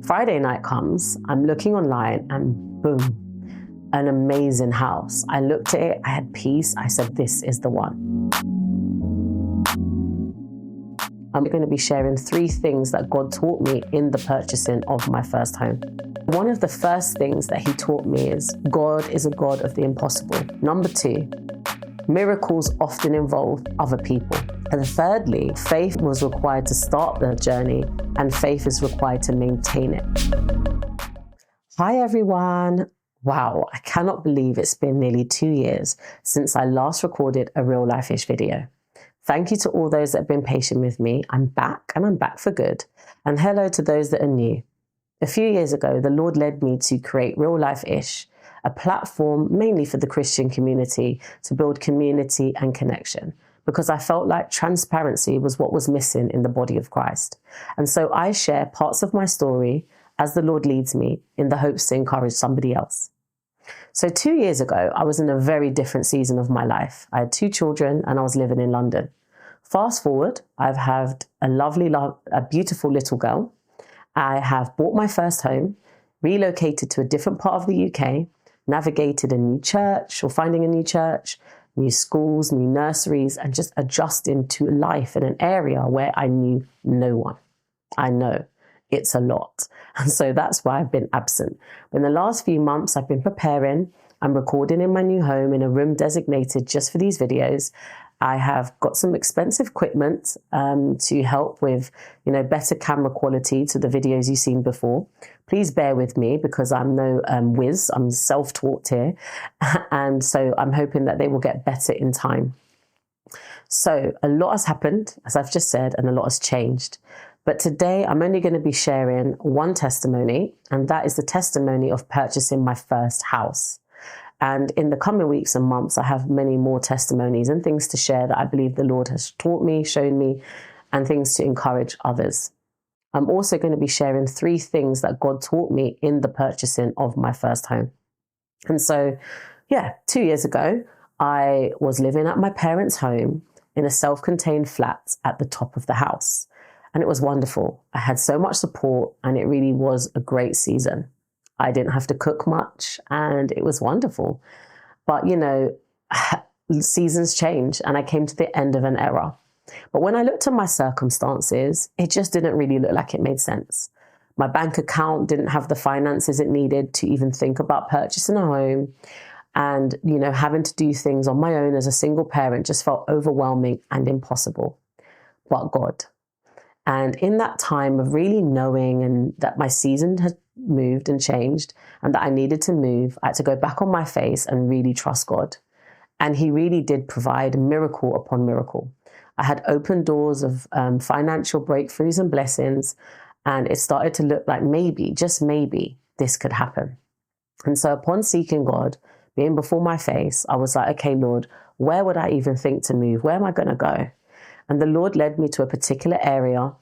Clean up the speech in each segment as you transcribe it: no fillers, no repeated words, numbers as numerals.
Friday night comes, I'm looking online and boom, an amazing house. I looked at it, I had peace. I said, this is the one. I'm going to be sharing 3 things that God taught me in the purchasing of my first home. One of the first things that he taught me is God is a God of the impossible. Number 2, miracles often involve other people. And thirdly, faith was required to start the journey and faith is required to maintain it. Hi everyone. Wow, I cannot believe it's been nearly 2 years since I last recorded a real life-ish video. Thank you to all those that have been patient with me. I'm back and I'm back for good. And hello to those that are new. A few years ago, the Lord led me to create Real Life-ish, a platform mainly for the Christian community to build community and connection, because I felt like transparency was what was missing in the body of Christ. And so I share parts of my story as the Lord leads me in the hopes to encourage somebody else. So 2 years ago, I was in a very different season of my life. I had 2 children and I was living in London. Fast forward, I've had a beautiful little girl. I have bought my first home, relocated to a different part of the UK, navigated a new church or finding a new church, new schools, new nurseries, and just adjusting to life in an area where I knew no one. I know it's a lot. And so that's why I've been absent. But in the last few months, I've been preparing. I'm recording in my new home in a room designated just for these videos. I have got some expensive equipment to help with, better camera quality to the videos you've seen before. Please bear with me because I'm no whiz. I'm self-taught here. And so I'm hoping that they will get better in time. So a lot has happened, as I've just said, and a lot has changed. But today I'm only going to be sharing one testimony, and that is the testimony of purchasing my first house. And in the coming weeks and months, I have many more testimonies and things to share that I believe the Lord has taught me, shown me, and things to encourage others. I'm also going to be sharing 3 things that God taught me in the purchasing of my first home. And so, 2 years ago, I was living at my parents' home in a self-contained flat at the top of the house. And it was wonderful. I had so much support and it really was a great season. I didn't have to cook much and it was wonderful. But, seasons change and I came to the end of an era. But when I looked at my circumstances, it just didn't really look like it made sense. My bank account didn't have the finances it needed to even think about purchasing a home. And, having to do things on my own as a single parent just felt overwhelming and impossible. But God. And in that time of really knowing and that my season had moved and changed and that I needed to move, I had to go back on my face and really trust God. And he really did provide miracle upon miracle. I had open doors of financial breakthroughs and blessings, and it started to look like maybe, just maybe, this could happen. And so upon seeking God, being before my face, I was like, okay, Lord, where would I even think to move? Where am I going to go? And the Lord led me to a particular area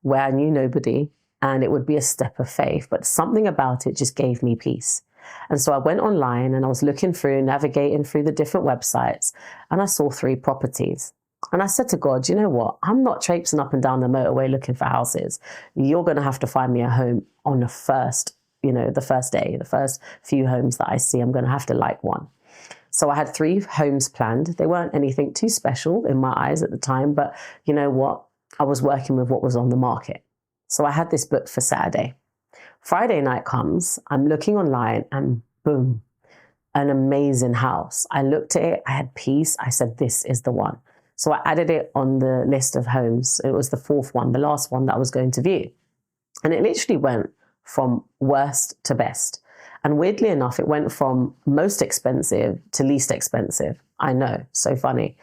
where I knew nobody, and it would be a step of faith, but something about it just gave me peace. And so I went online and I was looking through, navigating through the different websites, and I saw 3 properties. And I said to God, you know what? I'm not traipsing up and down the motorway looking for houses. You're going to have to find me a home on the first day, the first few homes that I see. I'm going to have to like one. So I had 3 homes planned. They weren't anything too special in my eyes at the time, but you know what? I was working with what was on the market. So I had this booked for Saturday. Friday night comes, I'm looking online and boom, an amazing house. I looked at it, I had peace. I said, this is the one. So I added it on the list of homes. It was the 4th one, the last one that I was going to view. And it literally went from worst to best. And weirdly enough, it went from most expensive to least expensive. I know, so funny.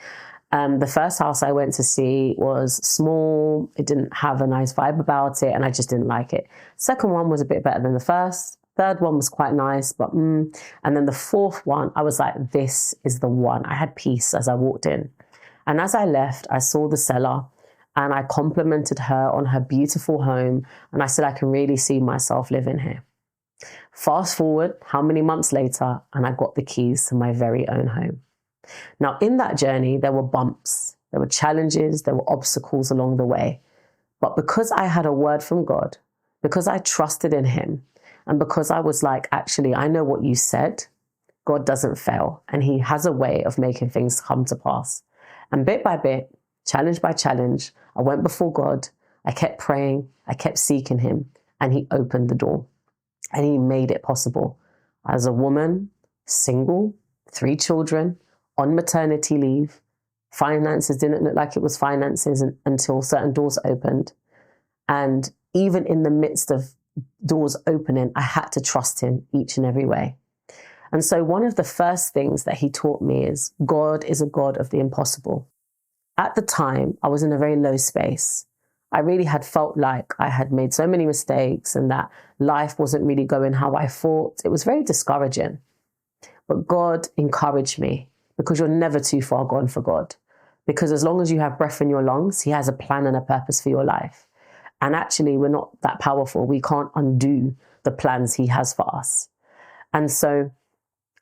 The first house I went to see was small. It didn't have a nice vibe about it, and I just didn't like it. Second one was a bit better than the first. Third one was quite nice, but And then the 4th one, I was like, this is the one. I had peace as I walked in. And as I left, I saw the seller and I complimented her on her beautiful home. And I said, I can really see myself living here. Fast forward, how many months later, and I got the keys to my very own home. Now, in that journey, there were bumps, there were challenges, there were obstacles along the way. But because I had a word from God, because I trusted in him and because I was like, actually, I know what you said. God doesn't fail and he has a way of making things come to pass. And bit by bit, challenge by challenge, I went before God. I kept praying. I kept seeking him and he opened the door and he made it possible. As a woman, single, 3 children, on maternity leave, finances didn't look like it was finances until certain doors opened. And even in the midst of doors opening, I had to trust him each and every way. And so one of the first things that he taught me is God is a God of the impossible. At the time, I was in a very low space. I really had felt like I had made so many mistakes and that life wasn't really going how I thought. It was very discouraging. But God encouraged me because you're never too far gone for God. Because as long as you have breath in your lungs, he has a plan and a purpose for your life. And actually, we're not that powerful. We can't undo the plans he has for us. And so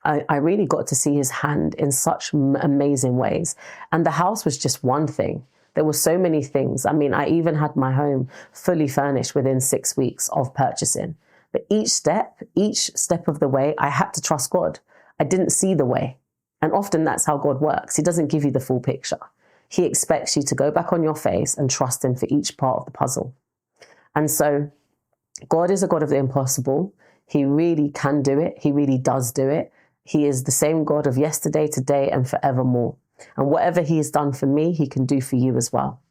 I really got to see his hand in such amazing ways. And the house was just one thing. There were so many things. I mean, I even had my home fully furnished within 6 weeks of purchasing. But each step of the way, I had to trust God. I didn't see the way. And often that's how God works. He doesn't give you the full picture. He expects you to go back on your face and trust him for each part of the puzzle. And so God is a God of the impossible. He really can do it. He really does do it. He is the same God of yesterday, today, and forevermore. And whatever he has done for me, he can do for you as well.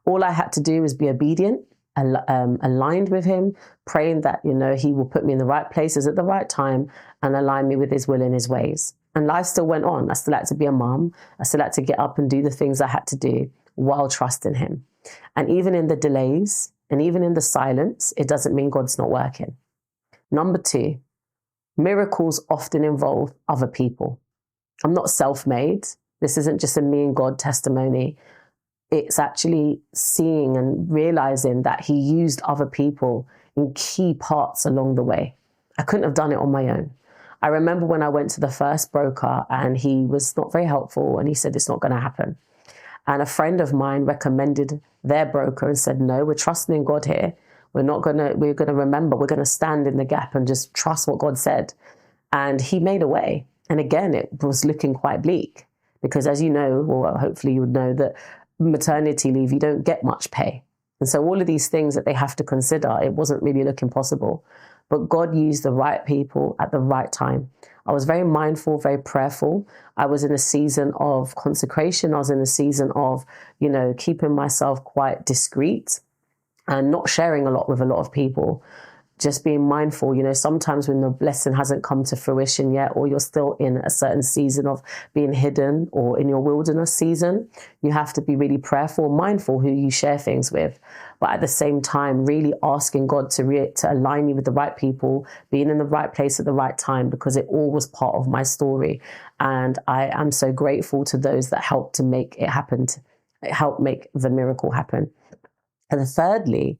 All I had to do was be obedient, aligned with him, praying that, he will put me in the right places at the right time and align me with his will and his ways. And life still went on. I still had to be a mom. I still had to get up and do the things I had to do while trusting him. And even in the delays and even in the silence, it doesn't mean God's not working. Number 2, miracles often involve other people. I'm not self-made. This isn't just a me and God testimony. It's actually seeing and realizing that he used other people in key parts along the way. I couldn't have done it on my own. I remember when I went to the first broker and he was not very helpful and he said, it's not going to happen. And a friend of mine recommended their broker and said, no, we're trusting in God here. We're going to remember, we're going to stand in the gap and just trust what God said. And he made a way. And again, it was looking quite bleak because as you know, or hopefully you would know that maternity leave, you don't get much pay. And so all of these things that they have to consider, it wasn't really looking possible. But God used the right people at the right time. I was very mindful, very prayerful. I was in a season of consecration. I was in a season of, keeping myself quite discreet and not sharing a lot with a lot of people. Just being mindful, sometimes when the blessing hasn't come to fruition yet, or you're still in a certain season of being hidden or in your wilderness season, you have to be really prayerful, mindful who you share things with. But at the same time, really asking God to align you with the right people, being in the right place at the right time, because it all was part of my story. And I am so grateful to those that helped to make it happen, help make the miracle happen. And thirdly,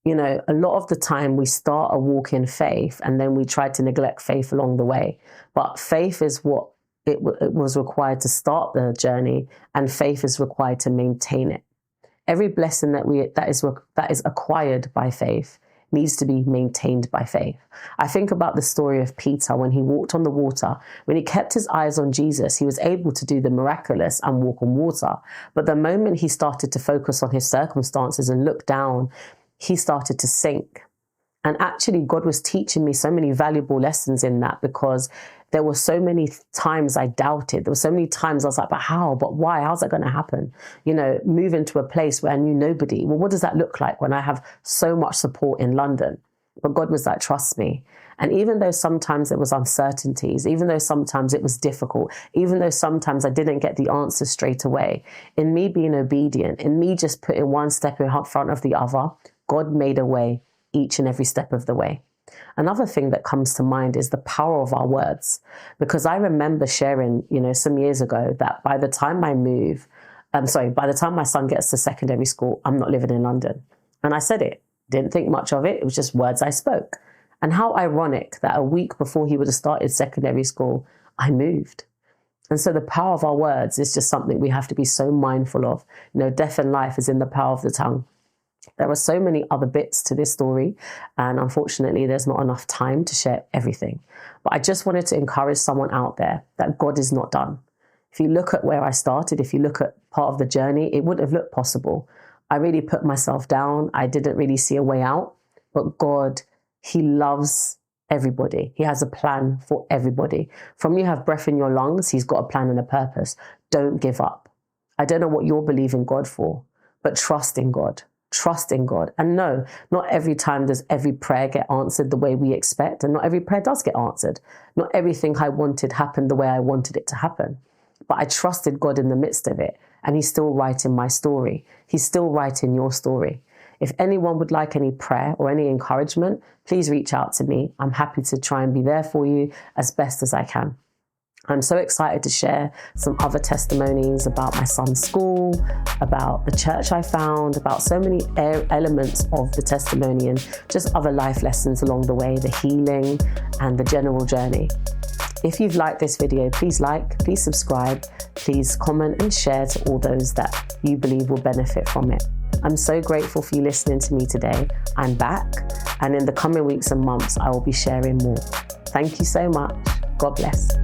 a lot of the time we start a walk in faith and then we try to neglect faith along the way. But faith is what it was required to start the journey, and faith is required to maintain it. Every blessing that is acquired by faith needs to be maintained by faith. I think about the story of Peter when he walked on the water. When he kept his eyes on Jesus, he was able to do the miraculous and walk on water. But the moment he started to focus on his circumstances and look down, he started to sink. And actually, God was teaching me so many valuable lessons in that, because there were so many times I doubted. There were so many times I was like, but how? But why? How's that going to happen? Moving to a place where I knew nobody. Well, what does that look like when I have so much support in London? But God was like, trust me. And even though sometimes there was uncertainties, even though sometimes it was difficult, even though sometimes I didn't get the answer straight away, in me being obedient, in me just putting one step in front of the other, God made a way each and every step of the way. Another thing that comes to mind is the power of our words, because I remember sharing, some years ago that by the time by the time my son gets to secondary school, I'm not living in London. And I said it, didn't think much of it. It was just words I spoke. And how ironic that a week before he would have started secondary school, I moved. And so the power of our words is just something we have to be so mindful of. Death and life is in the power of the tongue. There are so many other bits to this story, and unfortunately, there's not enough time to share everything. But I just wanted to encourage someone out there that God is not done. If you look at where I started, if you look at part of the journey, it wouldn't have looked possible. I really put myself down. I didn't really see a way out. But God, He loves everybody. He has a plan for everybody. From you have breath in your lungs, He's got a plan and a purpose. Don't give up. I don't know what you're believing God for, but trust in God. Trust in God. And no, not every time does every prayer get answered the way we expect. And not every prayer does get answered. Not everything I wanted happened the way I wanted it to happen. But I trusted God in the midst of it. And He's still writing my story. He's still writing your story. If anyone would like any prayer or any encouragement, please reach out to me. I'm happy to try and be there for you as best as I can. I'm so excited to share some other testimonies about my son's school, about the church I found, about so many elements of the testimony and just other life lessons along the way, the healing and the general journey. If you've liked this video, please like, please subscribe, please comment and share to all those that you believe will benefit from it. I'm so grateful for you listening to me today. I'm back, and in the coming weeks and months, I will be sharing more. Thank you so much. God bless.